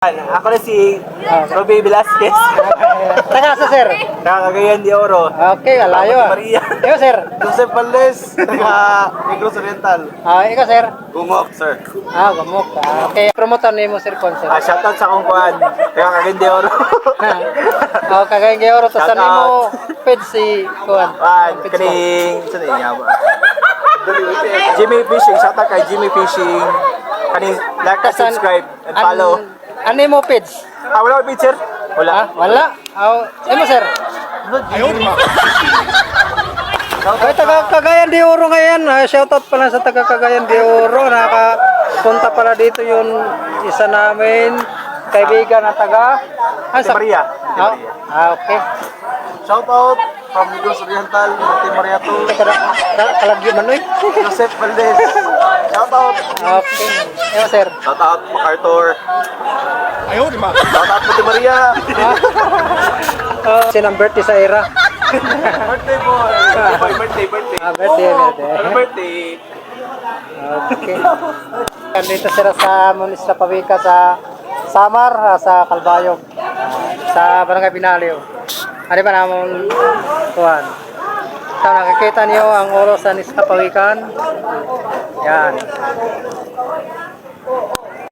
Ako na si Robbie Velasquez. Taga sa sir. Nakakagayan di Oro. Okay, alayo ah. Maria. Ikaw sir. Joseph Valdez. Negros Oriental. Ikaw sir. Gungok, sir. Gumok. Okay, promoter ni mo sir Con sir. Shoutout sa akong kuhan. Nakakagayan di Oro. Kagaya ng euro to sa nimo page si Kuan. Kaning, saan niya ba? Jimmy Fishing. Shoutout kay Jimmy Fishing. Kaning, like and subscribe and follow. Ano mo page? Wala ko picture? Wala. Wala. Mo sir. Ay, taga Cagayan de Oro ngayon. Shoutout pala sa taga Cagayan de Oro. Nakapunta pala dito yung isa namin kaibigan na taga Maria. Okay. Shoutout from Negros Oriental, Monte Maria to Kalagyo man eh. Joseph Valdez. Shoutout. Okay. Sir. Shoutout MacArthur. Ayaw, di ma. Shoutout Monte Maria. Sinang birthday sa era. Birthday boy. Birthday. Birthday. Happy birthday. Okay. Dito sila sa Munisipyo Pawika sa Samar, sa Calbayog, sa Barangay Binaliw. Ano ba namang kuhan? So, nakikita niyo ang oras sa Munisipyo Pawikan. Yan.